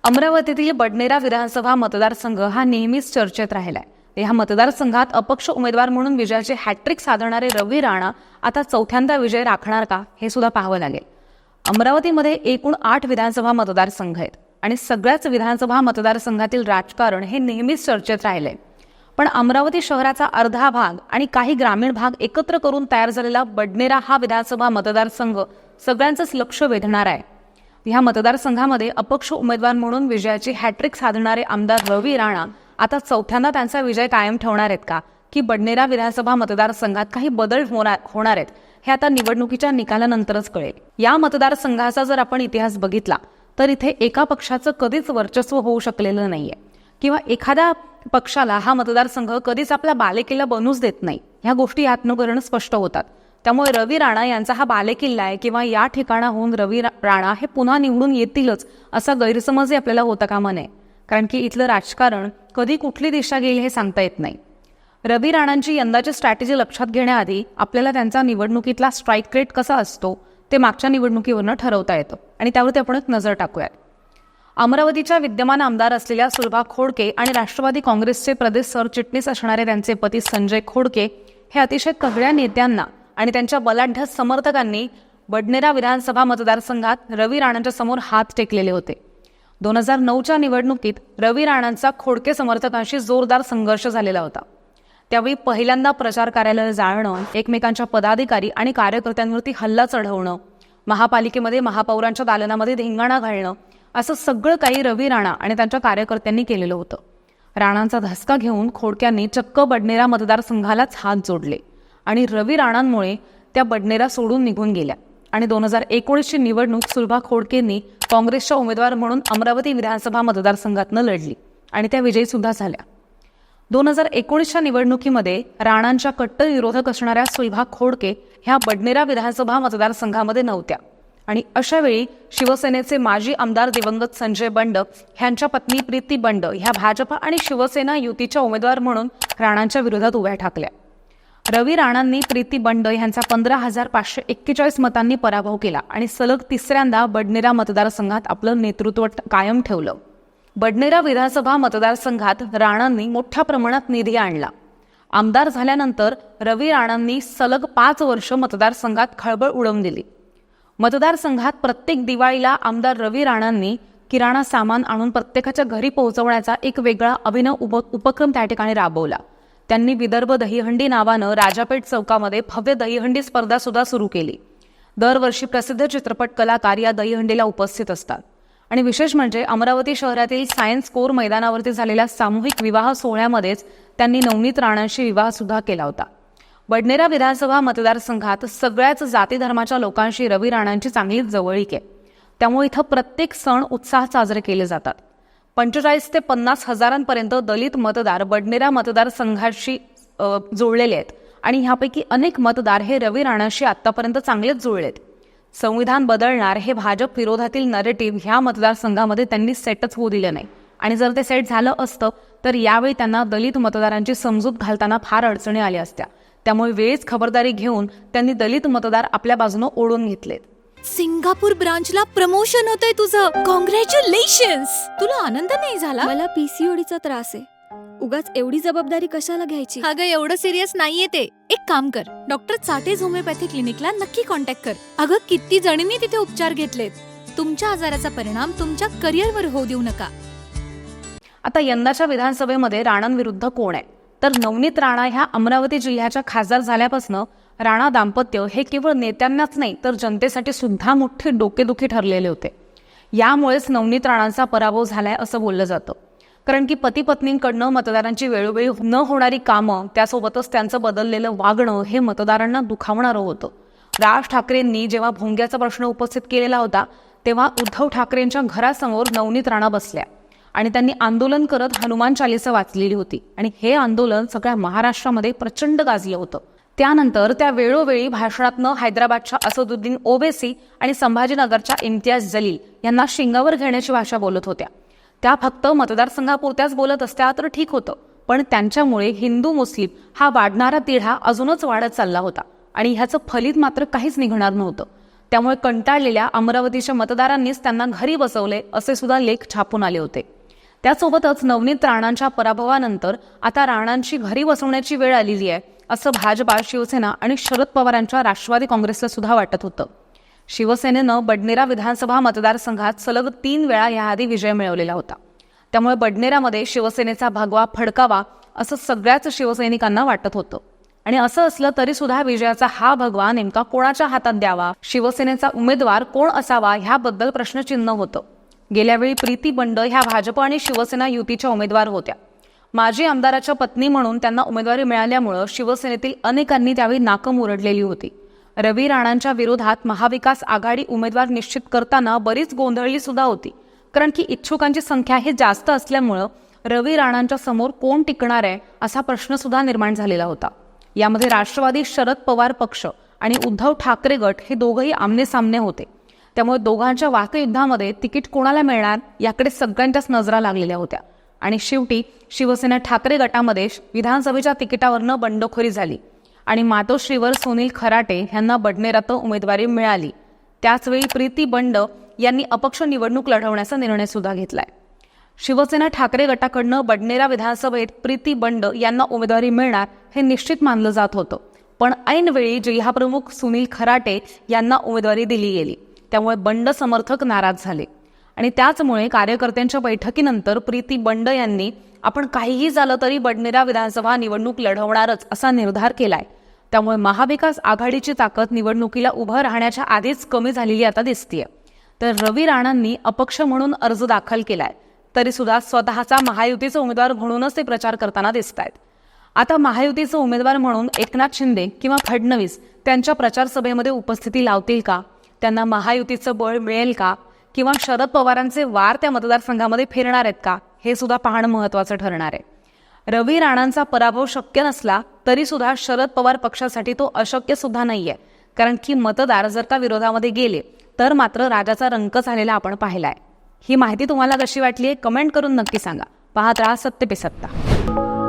अमरावतीतील बडनेरा विधानसभा मतदारसंघ हा नेहमीच चर्चेत राहिलाय. या मतदारसंघात अपक्ष उमेदवार म्हणून विजयाचे हॅट्रिक साधणारे रवी राणा आता चौथ्यांदा विजय राखणार का हे सुद्धा पाहावं लागेल. अमरावतीमध्ये एकूण 8 विधानसभा मतदारसंघ आहेत आणि सगळ्याच विधानसभा मतदारसंघातील राजकारण हे नेहमीच चर्चेत राहिलंय. पण अमरावती शहराचा अर्धा भाग आणि काही ग्रामीण भाग एकत्र करून तयार झालेला बडनेरा हा विधानसभा मतदारसंघ सगळ्यांचंच लक्ष वेधणार आहे. ह्या मतदारसंघामध्ये अपक्ष उमेदवार म्हणून विजयाची हॅट्रिक साधणारे आमदार रवी राणा आता चौथ्यांदा त्यांचा विजय कायम ठेवणार आहेत का, की बडनेरा विधानसभा मतदारसंघात काही बदल होणार आहेत हे आता निवडणुकीच्या निकालानंतरच कळेल. या मतदारसंघाचा जर आपण इतिहास बघितला तर इथे एका पक्षाचं कधीच वर्चस्व होऊ शकलेलं नाहीये किंवा एखाद्या पक्षाला हा मतदारसंघ कधीच आपला बालेकिल्ला बनूच देत नाही. ह्या गोष्टी यातनं करणं स्पष्ट होतात. त्यामुळे रवी राणा यांचा हा बालेकिल्ला आहे किंवा या ठिकाणाहून रवी राणा हे पुन्हा निवडून येतीलच असा गैरसमजही आपल्याला होता कामा नये. कारण की इथलं राजकारण कधी कुठली दिशा घेईल हे सांगता येत नाही. रवी राणांची यंदाची स्ट्रॅटेजी लक्षात घेण्याआधी आपल्याला त्यांचा निवडणुकीतला स्ट्राईक रेट कसा असतो ते मागच्या निवडणुकीवरनं ठरवता येतं आणि त्यावरती आपण एक नजर टाकूयात. अमरावतीच्या विद्यमान आमदार असलेल्या सुलभा खोडके आणि राष्ट्रवादी काँग्रेसचे प्रदेश सरचिटणीस असणारे त्यांचे पती संजय खोडके हे अतिशय तगड्या नेत्यांना आणि त्यांच्या बलाढ्य समर्थकांनी बडनेरा विधानसभा मतदारसंघात रवी राणांच्या समोर हात टेकलेले होते. 2009च्या निवडणुकीत रवी राणांचा खोडके समर्थकांशी जोरदार संघर्ष झालेला होता. त्यावेळी पहिल्यांदा प्रचार कार्यालय जाळणं, एकमेकांच्या पदाधिकारी आणि कार्यकर्त्यांवरती हल्ला चढवणं, महापालिकेमध्ये महापौरांच्या दालनामध्ये धिंगाणा घालणं असं सगळं काही रवी राणा आणि त्यांच्या कार्यकर्त्यांनी केलेलं होतं. राणांचा धसका घेऊन खोडक्यांनी चक्क बडनेरा मतदारसंघालाच हात जोडले आणि रवी राणांमुळे त्या बडनेरा सोडून निघून गेल्या आणि 2019ची निवडणूक सुलभा खोडकेंनी काँग्रेसच्या उमेदवार म्हणून अमरावती विधानसभा मतदारसंघातनं लढली आणि त्या विजयी सुद्धा झाल्या. 2019च्या निवडणुकीमध्ये राणांच्या कट्टर विरोधक असणाऱ्या सुलभा खोडके ह्या बडनेरा विधानसभा मतदारसंघामध्ये नव्हत्या आणि अशा वेळी शिवसेनेचे माजी आमदार दिवंगत संजय बंड ह्यांच्या पत्नी प्रीती बंड ह्या भाजपा आणि शिवसेना युतीच्या उमेदवार म्हणून राणांच्या विरोधात उभ्या ठाकल्या. रवी राणांनी प्रीती बंड यांचा 15,541 मतांनी पराभव केला आणि सलग तिसऱ्यांदा बडनेरा मतदारसंघात आपलं नेतृत्व कायम ठेवलं. बडनेरा विधानसभा मतदारसंघात राणांनी मोठ्या प्रमाणात निधी आणला. आमदार झाल्यानंतर रवी राणांनी सलग 5 वर्ष मतदारसंघात खळबळ उडवून दिली. मतदारसंघात प्रत्येक दिवाळीला आमदार रवी राणांनी किराणा सामान आणून प्रत्येकाच्या घरी पोहोचवण्याचा एक वेगळा अभिनव उपक्रम त्या ठिकाणी राबवला. त्यांनी विदर्भ दहीहंडी नावानं राजापेठ चौकामध्ये भव्य दहीहंडी स्पर्धा सुद्धा सुरू केली. दरवर्षी प्रसिद्ध चित्रपट कलाकार या दहीहंडीला उपस्थित असतात आणि विशेष म्हणजे अमरावती शहरातील सायन्स कोर मैदानावरती झालेल्या सामूहिक विवाह सोहळ्यामध्येच त्यांनी नवनीत राणांशी विवाह सुद्धा केला होता. बडनेरा विधानसभा मतदारसंघात सगळ्याच जाती धर्माच्या लोकांशी रवी राणांची चांगलीच जवळीक आहे. त्यामुळे इथं प्रत्येक सण उत्साहात साजरे केले जातात. 45 ते 50 हजारांपर्यंत दलित मतदार बडनेरा मतदारसंघाशी जुळलेले आहेत आणि ह्यापैकी अनेक मतदार हे रवी राणांशी आतापर्यंत चांगलेच जुळलेत. संविधान बदलणार हे भाजप विरोधातील नरेटिव्ह ह्या मतदारसंघामध्ये त्यांनी सेटच होऊ दिलं नाही आणि जर ते सेट झालं असतं तर यावेळी त्यांना दलित मतदारांची समजूत घालताना फार अडचणी आल्या असत्या. त्यामुळे वेळीच खबरदारी घेऊन त्यांनी दलित मतदार आपल्या बाजूने ओढून घेतलेत. सिंगापूर ब्रांचला प्रमोशन होतंय तुझं. कॉंग्रॅच्युलेशन्स. तुला आनंद नाही झाला? मला पीसीओडीचा त्रास आहे. उगाच एवढी जबाबदारी कशाला घ्यायची? अगं एवढं सिरियस नाहीये ते. एक काम कर, डॉक्टर चाटेज होमिओपॅथी क्लिनिकला नक्की कॉन्टॅक्ट कर. अगं किती जणींनी तिथे उपचार घेतलेत. तुमच्या आजाराचा परिणाम तुमच्या करिअरवर होऊ देऊ नका. आता यंदाच्या विधानसभेमध्ये राणांविरुद्ध कोण आहे तर नवनीत राणा ह्या अमरावती जिल्ह्याच्या खासदार झाल्यापासून राणा दाम्पत्य हे केवळ नेत्यांनाच नाही तर जनतेसाठी सुद्धा मोठी डोकेदुखी ठरलेले होते. यामुळेच नवनीत राणांचा पराभव झालाय असं बोललं जातं. कारण की पती पत्नींकडनं मतदारांची वेळोवेळी न होणारी कामं त्यासोबतच त्यांचं बदललेलं वागणं हे मतदारांना दुखावणारं होतं. राज ठाकरेंनी जेव्हा भोंग्याचा प्रश्न उपस्थित केलेला होता तेव्हा उद्धव ठाकरेंच्या घरासमोर नवनीत राणा बसल्या आणि त्यांनी आंदोलन करत हनुमान चालीसा वाचलेली होती आणि हे आंदोलन सगळ्या महाराष्ट्रामध्ये प्रचंड गाजलं होतं. त्यानंतर त्या वेळोवेळी भाषणातनं हैदराबादच्या असदुद्दीन ओवेसी आणि संभाजीनगरच्या इम्तियाज जलील यांना शिंगावर घेण्याची भाषा बोलत होत्या. त्या फक्त मतदारसंघापुरत्याच बोलत असत्या तर ठीक होतं, पण त्यांच्यामुळे हिंदू मुस्लिम हा वाढणारा तिढा अजूनच वाढत चालला होता आणि ह्याचं फलित मात्र काहीच निघणार नव्हतं. त्यामुळे कंटाळलेल्या अमरावतीच्या मतदारांनीच त्यांना घरी बसवले असे सुद्धा लेख छापून आले होते. त्यासोबतच नवनीत राणांच्या पराभवानंतर आता राणांची घरी बसवण्याची वेळ आलेली आहे असं भाजपा, शिवसेना आणि शरद पवारांच्या राष्ट्रवादी काँग्रेसला सुद्धा वाटत होतं. शिवसेनेनं बडनेरा विधानसभा मतदारसंघात सलग 3 वेळा याआधी विजय मिळवलेला होता. त्यामुळे बडनेरामध्ये शिवसेनेचा भगवा फडकावा असं सगळ्याच शिवसैनिकांना वाटत होतं. आणि असं असलं तरी सुद्धा विजयाचा हा भगवा नेमका कोणाच्या हातात द्यावा, शिवसेनेचा उमेदवार कोण असावा ह्याबद्दल प्रश्नचिन्ह होतं. गेल्यावेळी प्रीती बंड ह्या भाजप आणि शिवसेना युतीच्या उमेदवार होत्या. माजी आमदाराच्या पत्नी म्हणून त्यांना उमेदवारी मिळाल्यामुळं शिवसेनेतील अनेकांनी त्यावेळी नाकं मुरडलेली होती. रवी राणांच्या विरोधात महाविकास आघाडी उमेदवार निश्चित करताना बरीच गोंधळली सुद्धा होती. कारण की इच्छुकांची संख्या ही जास्त असल्यामुळं रवी राणांच्या समोर कोण टिकणार आहे असा प्रश्न सुद्धा निर्माण झालेला होता. यामध्ये राष्ट्रवादी शरद पवार पक्ष आणि उद्धव ठाकरे गट हे दोघंही आमनेसामने होते. त्यामुळे दोघांच्या वाकयुद्धामध्ये तिकीट कोणाला मिळणार याकडे सगळ्यांच्याच नजरा लागलेल्या होत्या. आणि शेवटी शिवसेना ठाकरे गटामध्ये विधानसभेच्या तिकिटावरनं बंडखोरी झाली आणि मातोश्रीवर सुनील खराटे यांना बडनेरात उमेदवारी मिळाली. त्याचवेळी प्रीती बंड यांनी अपक्ष निवडणूक लढवण्याचा निर्णय सुद्धा घेतलाय. शिवसेना ठाकरे गटाकडनं बडनेरा विधानसभेत प्रीती बंड यांना उमेदवारी मिळणार हे निश्चित मानलं जात होतं. पण ऐनवेळी जिल्हाप्रमुख सुनील खराटे यांना उमेदवारी दिली गेली. त्यामुळे बंड समर्थक नाराज झाले आणि त्याचमुळे कार्यकर्त्यांच्या बैठकीनंतर प्रीती बंड यांनी आपण काहीही झालं तरी बडनेरा विधानसभा निवडणूक लढवणारच असा निर्धार केलाय. त्यामुळे महाविकास आघाडीची ताकद निवडणुकीला उभं राहण्याच्या आधीच कमी झालेली आता दिसतीये. तर रवी राणांनी अपक्ष म्हणून अर्ज दाखल केलाय तरी सुद्धा स्वतःचा महायुतीचा उमेदवार म्हणूनच ते प्रचार करताना दिसत आहेत. आता महायुतीचे उमेदवार म्हणून एकनाथ शिंदे किंवा फडणवीस त्यांच्या प्रचार सभेमध्ये उपस्थिती लावतील का, त्यांना महायुतीचं बळ मिळेल का, किंवा शरद पवारांचे वार त्या मतदारसंघामध्ये फिरणार आहेत का, हे सुद्धा पाहणं महत्त्वाचं ठरणार आहे. रवी राणांचा पराभव शक्य नसला तरी सुद्धा शरद पवार पक्षासाठी तो अशक्य सुद्धा नाहीये. कारण की मतदार जर का विरोधामध्ये गेले तर मात्र राजाचा रंक झालेला आपण पाहिलाय. ही माहिती तुम्हाला कशी वाटली आहे कमेंट करून नक्की सांगा. पाहत राहा सत्य पे सत्ता.